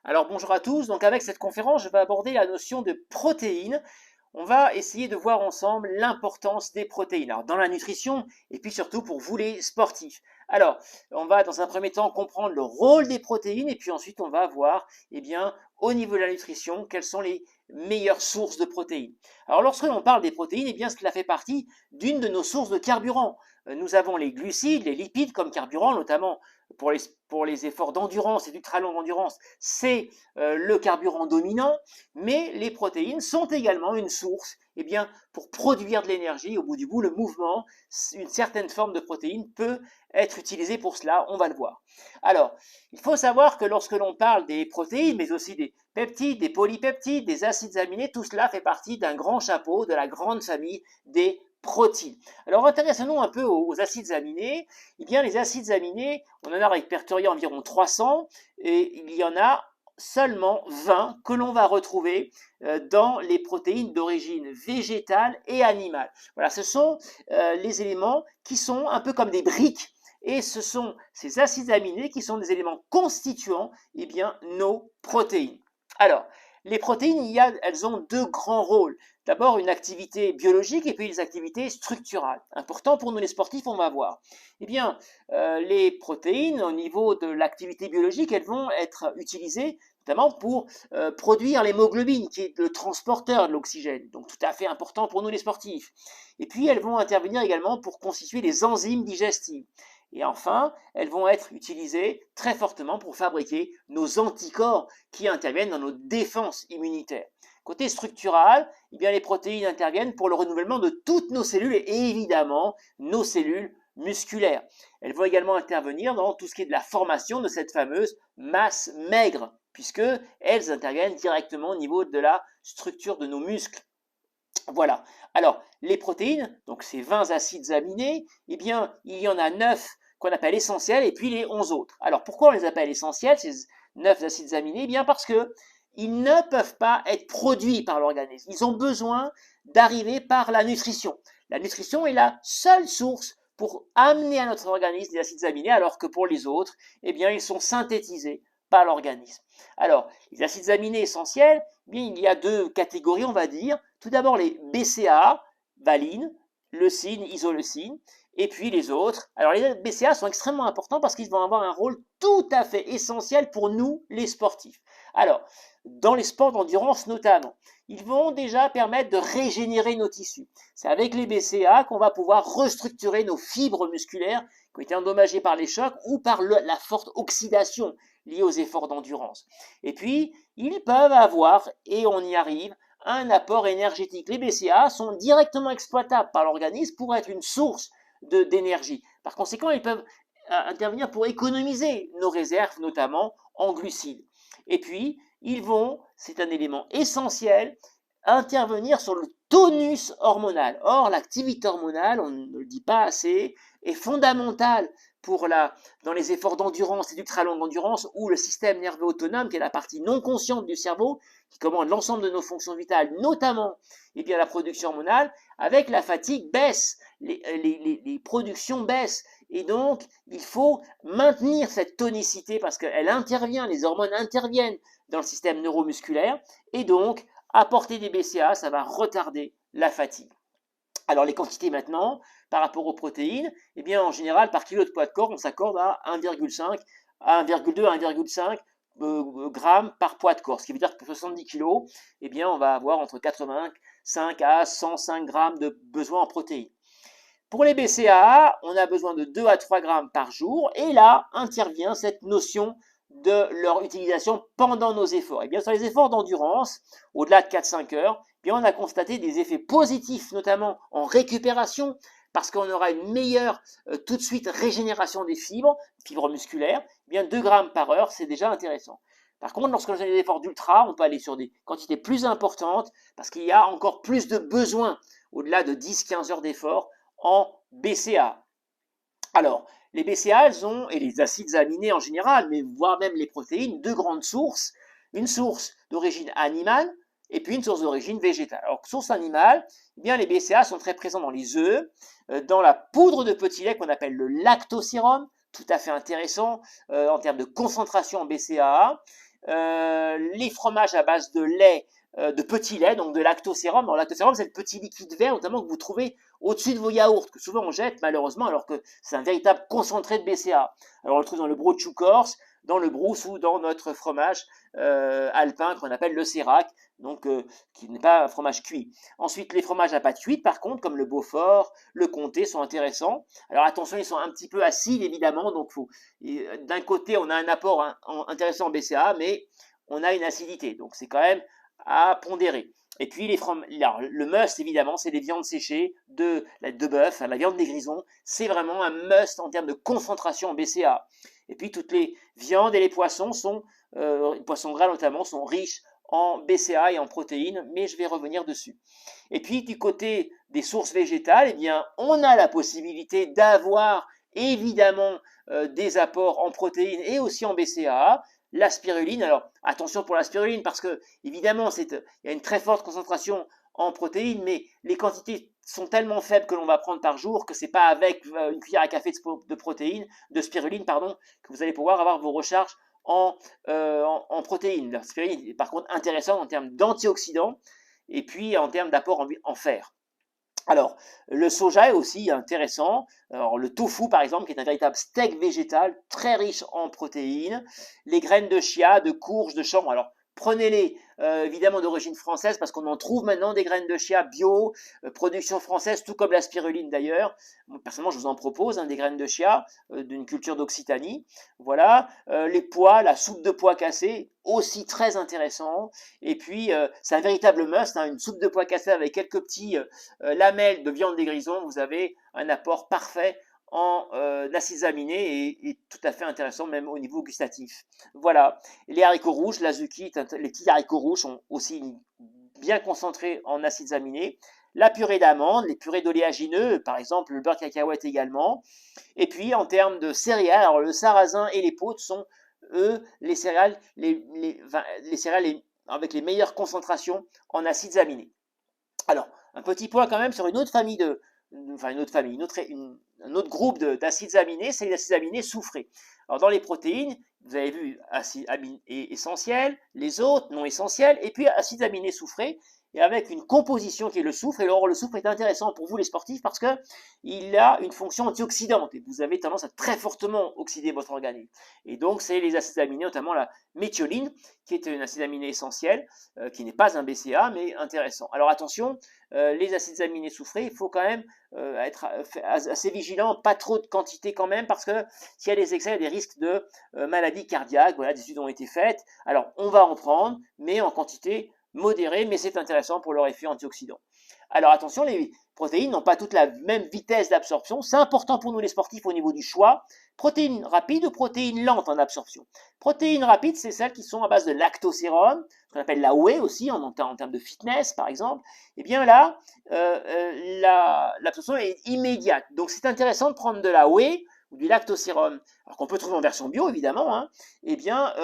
Alors bonjour à tous, donc avec cette conférence, je vais aborder la notion de protéines. On va essayer de voir ensemble l'importance des protéines alors, dans la nutrition et puis surtout pour vous les sportifs. Alors, on va dans un premier temps comprendre le rôle des protéines et puis ensuite on va voir, au niveau de la nutrition, quelles sont les meilleures sources de protéines. Alors lorsque l'on parle des protéines, cela fait partie d'une de nos sources de carburant. Nous avons les glucides, les lipides comme carburant, notamment pour les efforts d'endurance et d'ultra longue endurance, c'est le carburant dominant, mais les protéines sont également une source pour produire de l'énergie. Au bout du bout, le mouvement, une certaine forme de protéines peut être utilisée pour cela, on va le voir. Alors, il faut savoir que lorsque l'on parle des protéines, mais aussi des peptides, des polypeptides, des acides aminés, tout cela fait partie d'un grand chapeau, de la grande famille des protéines. Alors intéressons-nous un peu aux acides aminés. Les acides aminés, on en a répertorié environ 300 et il y en a seulement 20 que l'on va retrouver dans les protéines d'origine végétale et animale. Voilà, ce sont les éléments qui sont un peu comme des briques et ce sont ces acides aminés qui sont des éléments constituant nos protéines. Alors, les protéines, elles ont deux grands rôles. D'abord, une activité biologique et puis des activités structurales. Important pour nous les sportifs, on va voir. Les protéines, au niveau de l'activité biologique, elles vont être utilisées notamment pour produire l'hémoglobine, qui est le transporteur de l'oxygène, donc tout à fait important pour nous les sportifs. Et puis, elles vont intervenir également pour constituer les enzymes digestives. Et enfin, elles vont être utilisées très fortement pour fabriquer nos anticorps qui interviennent dans nos défenses immunitaires. Côté structural, les protéines interviennent pour le renouvellement de toutes nos cellules et évidemment nos cellules musculaires. Elles vont également intervenir dans tout ce qui est de la formation de cette fameuse masse maigre, puisqu'elles interviennent directement au niveau de la structure de nos muscles. Voilà. Alors, les protéines, donc ces 20 acides aminés, il y en a 9 qu'on appelle essentiels et puis les 11 autres. Alors, pourquoi on les appelle essentiels, ces 9 acides aminés? Parce que ils ne peuvent pas être produits par l'organisme. Ils ont besoin d'arriver par la nutrition. La nutrition est la seule source pour amener à notre organisme des acides aminés, alors que pour les autres, ils sont synthétisés par l'organisme. Alors, les acides aminés essentiels, il y a deux catégories, on va dire. Tout d'abord, les BCAA, valine, leucine, isoleucine, et puis les autres. Alors, les BCAA sont extrêmement importants parce qu'ils vont avoir un rôle tout à fait essentiel pour nous, les sportifs. Alors, dans les sports d'endurance notamment, ils vont déjà permettre de régénérer nos tissus. C'est avec les BCAA qu'on va pouvoir restructurer nos fibres musculaires qui ont été endommagées par les chocs ou par la forte oxydation liée aux efforts d'endurance. Et puis, ils peuvent avoir, et on y arrive, un apport énergétique. Les BCAA sont directement exploitables par l'organisme pour être une source d'énergie. Par conséquent, ils peuvent intervenir pour économiser nos réserves, notamment en glucides. Et puis, ils vont, c'est un élément essentiel, intervenir sur le tonus hormonal. Or, l'activité hormonale, on ne le dit pas assez, est fondamentale dans les efforts d'endurance et d'ultra longue endurance, où le système nerveux autonome, qui est la partie non consciente du cerveau, qui commande l'ensemble de nos fonctions vitales, notamment la production hormonale, avec la fatigue baisse, les productions baissent. Et donc, il faut maintenir cette tonicité parce qu'elle intervient, les hormones interviennent dans le système neuromusculaire, et donc, apporter des BCAA, ça va retarder la fatigue. Alors, les quantités maintenant, par rapport aux protéines, en général, par kilo de poids de corps, on s'accorde à 1,5, à 1,2 à 1,5 grammes par poids de corps. Ce qui veut dire que pour 70 kg, on va avoir entre 85 à 105 grammes de besoin en protéines. Pour les BCAA, on a besoin de 2 à 3 grammes par jour, et là intervient cette notion de leur utilisation pendant nos efforts. Sur les efforts d'endurance, au-delà de 4-5 heures, on a constaté des effets positifs, notamment en récupération, parce qu'on aura une meilleure tout de suite régénération des fibres musculaires. 2 grammes par heure, c'est déjà intéressant. Par contre, lorsque l'on a des efforts d'ultra, on peut aller sur des quantités plus importantes, parce qu'il y a encore plus de besoins, au-delà de 10-15 heures d'effort, en BCAA. Alors, les BCAA, et les acides aminés en général, mais voire même les protéines, deux grandes sources. Une source d'origine animale et puis une source d'origine végétale. Alors, source animale, les BCAA sont très présents dans les œufs, dans la poudre de petit lait qu'on appelle le lactosérum, tout à fait intéressant en termes de concentration en BCAA. les fromages à base de lait, de petit lait, donc de lactosérum. Alors, lactosérum, c'est le petit liquide vert, notamment que vous trouvez au-dessus de vos yaourts, que souvent on jette malheureusement, alors que c'est un véritable concentré de BCA. Alors, on le trouve dans le brochu corse, dans le brousse ou dans notre fromage alpin qu'on appelle le sérac, donc qui n'est pas un fromage cuit. Ensuite, les fromages à pâte cuite, par contre, comme le Beaufort, le Comté, sont intéressants. Alors attention, ils sont un petit peu acides, évidemment, donc d'un côté, on a un apport intéressant en BCA, mais on a une acidité, donc c'est quand même à pondérer. Et puis le must, évidemment, c'est les viandes séchées de bœuf, la viande des grisons. C'est vraiment un must en termes de concentration en BCA. Et puis toutes les viandes et les poissons poissons gras notamment, sont riches en BCA et en protéines, mais je vais revenir dessus. Et puis du côté des sources végétales, eh bien, on a la possibilité d'avoir évidemment des apports en protéines et aussi en BCA. La spiruline, alors attention pour la spiruline parce que évidemment il y a une très forte concentration en protéines, mais les quantités sont tellement faibles que l'on va prendre par jour que c'est pas avec une cuillère à café de spiruline, pardon, que vous allez pouvoir avoir vos recharges en protéines. La spiruline est par contre intéressante en termes d'antioxydants et puis en termes d'apport en fer. Alors, le soja est aussi intéressant. Alors, le tofu, par exemple, qui est un véritable steak végétal, très riche en protéines. Les graines de chia, de courge, de chanvre. Alors, prenez-les évidemment d'origine française parce qu'on en trouve maintenant des graines de chia bio, production française, tout comme la spiruline d'ailleurs. Personnellement, je vous en propose des graines de chia d'une culture d'Occitanie. Voilà, les pois, la soupe de pois cassés, aussi très intéressant. Et puis, c'est un véritable must, une soupe de pois cassés avec quelques petits lamelles de viande des grisons. Vous avez un apport parfait en acides aminés et tout à fait intéressant même au niveau gustatif. Voilà, les haricots rouges, l'azuki, les petits haricots rouges sont aussi bien concentrés en acides aminés. La purée d'amandes, les purées d'oléagineux, par exemple le beurre de cacahuète également. Et puis en termes de céréales, alors le sarrasin et les potes sont eux les céréales, les céréales avec les meilleures concentrations en acides aminés. Alors, un petit point quand même sur une autre famille un autre groupe d'acides aminés, c'est les acides aminés soufrés. Alors dans les protéines, vous avez vu acides aminés essentiels, les autres non essentiels, et puis acides aminés soufrés, et avec une composition qui est le soufre. Et alors le soufre est intéressant pour vous les sportifs parce qu'il a une fonction antioxydante, et vous avez tendance à très fortement oxyder votre organisme. Et donc c'est les acides aminés, notamment la méthioline, qui est un acide aminé essentiel, qui n'est pas un BCA, mais intéressant. Alors attention, les acides aminés soufrés, il faut quand même être assez vigilant, pas trop de quantité quand même, parce que s'il y a des excès, il y a des risques de maladies cardiaques. Voilà, des études ont été faites. Alors, on va en prendre, mais en quantité modérée, mais c'est intéressant pour leur effet antioxydant. Alors attention, les protéines n'ont pas toute la même vitesse d'absorption. C'est important pour nous les sportifs au niveau du choix. Protéines rapides ou protéines lentes en absorption. Protéines rapides, c'est celles qui sont à base de lactosérum, ce qu'on appelle la whey aussi en termes de fitness par exemple. Et bien là, l'absorption est immédiate. Donc c'est intéressant de prendre de la whey ou du lactosérum, alors qu'on peut trouver en version bio évidemment, et bien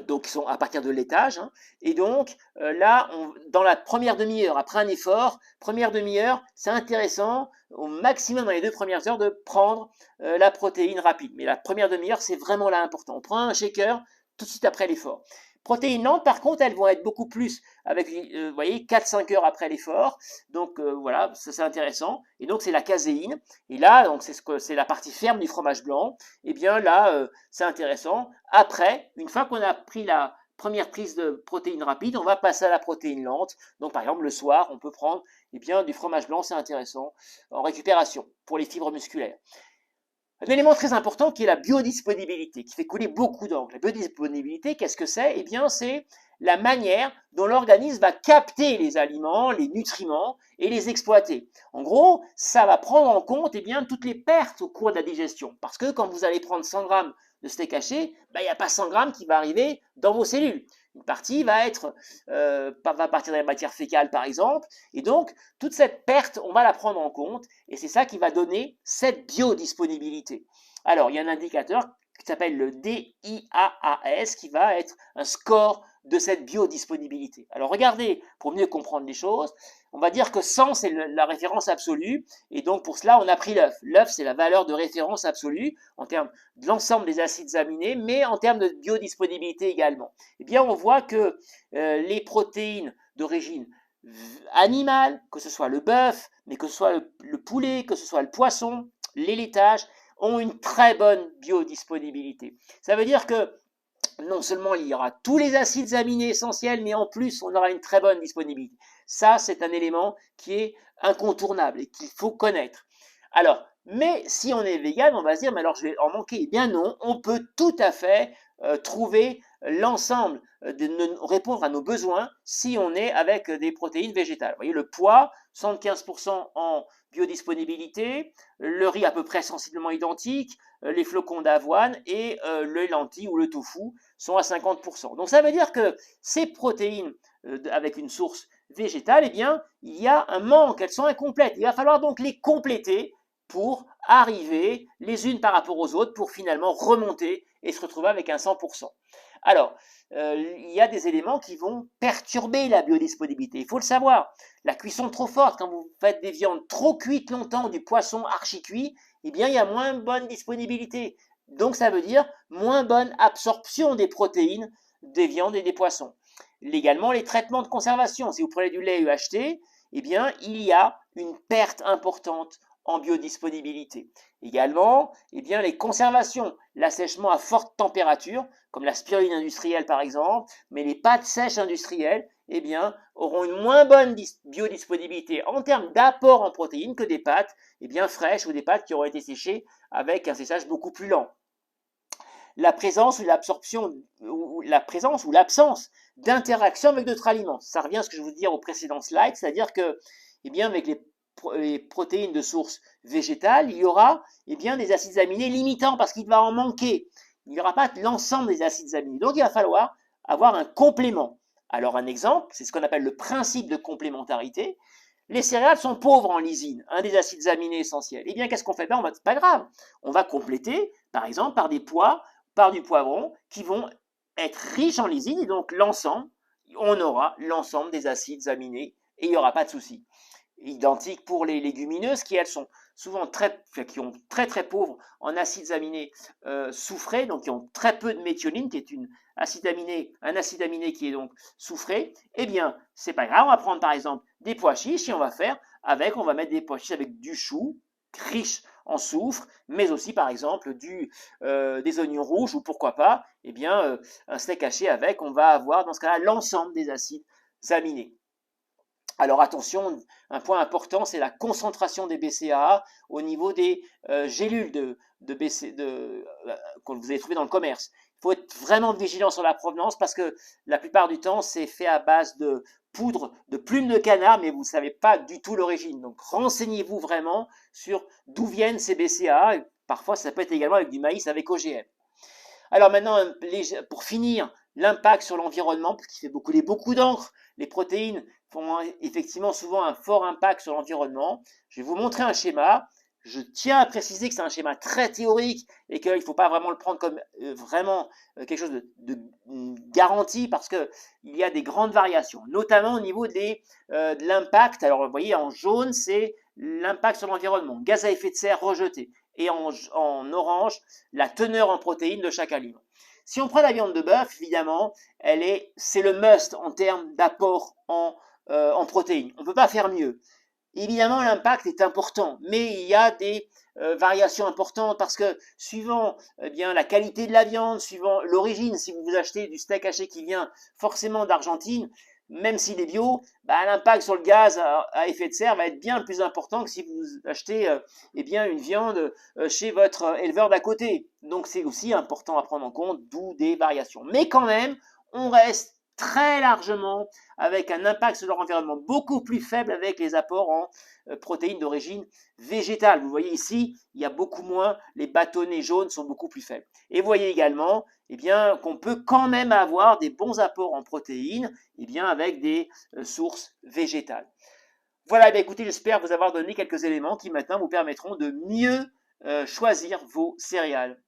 donc ils sont à partir de laitage, et donc là, dans la première demi-heure, après un effort, première demi-heure, c'est intéressant, au maximum dans les 2 premières heures, de prendre la protéine rapide. Mais la première demi-heure, c'est vraiment là important. On prend un shaker tout de suite après l'effort. Protéines lentes, par contre, elles vont être beaucoup plus avec, vous voyez, 4-5 heures après l'effort. Donc voilà, ça c'est intéressant. Et donc c'est la caséine. Et là, donc c'est la partie ferme du fromage blanc. Et bien là, c'est intéressant. Après, une fois qu'on a pris la première prise de protéines rapides, on va passer à la protéine lente. Donc par exemple, le soir, on peut prendre du fromage blanc, c'est intéressant, en récupération pour les fibres musculaires. Un élément très important qui est la biodisponibilité, qui fait couler beaucoup d'encre. La biodisponibilité, qu'est-ce que c'est? Eh bien, c'est la manière dont l'organisme va capter les aliments, les nutriments et les exploiter. En gros, ça va prendre en compte toutes les pertes au cours de la digestion. Parce que quand vous allez prendre 100 grammes de steak haché, il n'y a pas 100 grammes qui va arriver dans vos cellules. Une partie va partir de la matière fécale par exemple, et donc toute cette perte, on va la prendre en compte, et c'est ça qui va donner cette biodisponibilité. Alors, il y a un indicateur qui s'appelle le DIAAS, qui va être un score de cette biodisponibilité. Alors regardez, pour mieux comprendre les choses, on va dire que 100, c'est la référence absolue, et donc pour cela, on a pris l'œuf. L'œuf, c'est la valeur de référence absolue en termes de l'ensemble des acides aminés, mais en termes de biodisponibilité également. Eh bien, on voit que les protéines d'origine animale, que ce soit le bœuf, mais que ce soit le poulet, que ce soit le poisson, les laitages, ont une très bonne biodisponibilité. Ça veut dire que non seulement il y aura tous les acides aminés essentiels, mais en plus on aura une très bonne disponibilité. Ça, c'est un élément qui est incontournable et qu'il faut connaître. Alors, mais si on est vegan, on va se dire, mais alors je vais en manquer. Eh bien non, on peut tout à fait trouver l'ensemble, répondre à nos besoins si on est avec des protéines végétales. Vous voyez, le pois, 75% en biodisponibilité, le riz à peu près sensiblement identique, les flocons d'avoine et les lentilles ou le tofu sont à 50%. Donc ça veut dire que ces protéines avec une source végétale, eh bien, il y a un manque, elles sont incomplètes. Il va falloir donc les compléter pour arriver les unes par rapport aux autres pour finalement remonter et se retrouver avec un 100%. Alors, il y a des éléments qui vont perturber la biodisponibilité. Il faut le savoir. La cuisson trop forte, quand vous faites des viandes trop cuites longtemps, du poisson archi cuit, eh bien, il y a moins bonne disponibilité. Donc, ça veut dire moins bonne absorption des protéines des viandes et des poissons. Également, les traitements de conservation. Si vous prenez du lait UHT, eh bien, il y a une perte importante en biodisponibilité. Également, eh bien, les conservations, l'assèchement à forte température, comme la spiruline industrielle par exemple, mais les pâtes sèches industrielles, eh bien, auront une moins bonne biodisponibilité en termes d'apport en protéines que des pâtes eh bien, fraîches ou des pâtes qui auront été séchées avec un séchage beaucoup plus lent. La présence ou l'absorption ou la présence ou l'absence d'interaction avec d'autres aliments. Ça revient à ce que je vous disais au précédent slide, c'est-à-dire que, eh bien, avec les protéines de source végétale, il y aura eh bien, des acides aminés limitants parce qu'il va en manquer. Il n'y aura pas l'ensemble des acides aminés. Donc, il va falloir avoir un complément. Alors, un exemple, c'est ce qu'on appelle le principe de complémentarité. Les céréales sont pauvres en lysine, un des acides aminés essentiels. Eh bien, qu'est-ce qu'on fait? C'est pas grave. On va compléter, par exemple, par des pois, par du poivron, qui vont être riches en lysine, et donc l'ensemble, on aura l'ensemble des acides aminés, et il n'y aura pas de souci. Identique pour les légumineuses qui, elles, sont souvent qui ont très pauvres en acides aminés soufrés, donc qui ont très peu de méthionine, qui est un acide aminé qui est donc soufré. Eh bien, c'est pas grave, on va prendre par exemple des pois chiches et on va mettre des pois chiches avec du chou, riche en soufre, mais aussi par exemple des oignons rouges ou pourquoi pas, eh bien, un steak haché avec, on va avoir dans ce cas-là l'ensemble des acides aminés. Alors attention, un point important, c'est la concentration des BCAA au niveau des gélules que vous allez trouver dans le commerce. Il faut être vraiment vigilant sur la provenance parce que la plupart du temps, c'est fait à base de poudre de plumes de canard, mais vous ne savez pas du tout l'origine. Donc renseignez-vous vraiment sur d'où viennent ces BCAA. Et parfois, ça peut être également avec du maïs avec OGM. Alors maintenant, pour finir, l'impact sur l'environnement, parce qu'il fait beaucoup d'encre. Les protéines font effectivement souvent un fort impact sur l'environnement. Je vais vous montrer un schéma. Je tiens à préciser que c'est un schéma très théorique et qu'il ne faut pas vraiment le prendre comme vraiment quelque chose de garanti parce qu'il y a des grandes variations, notamment au niveau de l'impact. Alors vous voyez en jaune, c'est l'impact sur l'environnement, gaz à effet de serre rejeté, et en orange, la teneur en protéines de chaque aliment. Si on prend la viande de bœuf, évidemment, c'est le must en termes d'apport en protéines. On ne peut pas faire mieux. Évidemment, l'impact est important, mais il y a des variations importantes parce que suivant eh bien, la qualité de la viande, suivant l'origine, si vous achetez du steak haché qui vient forcément d'Argentine, même s'il est bio, l'impact sur le gaz à effet de serre va être bien plus important que si vous achetez eh bien, une viande chez votre éleveur d'à côté. Donc c'est aussi important à prendre en compte, d'où des variations. Mais quand même, on reste très largement avec un impact sur leur environnement beaucoup plus faible avec les apports en protéines d'origine végétale. Vous voyez ici, il y a beaucoup moins, les bâtonnets jaunes sont beaucoup plus faibles. Et vous voyez également eh bien, qu'on peut quand même avoir des bons apports en protéines eh bien, avec des sources végétales. Voilà, eh bien, écoutez, j'espère vous avoir donné quelques éléments qui maintenant vous permettront de mieux choisir vos céréales.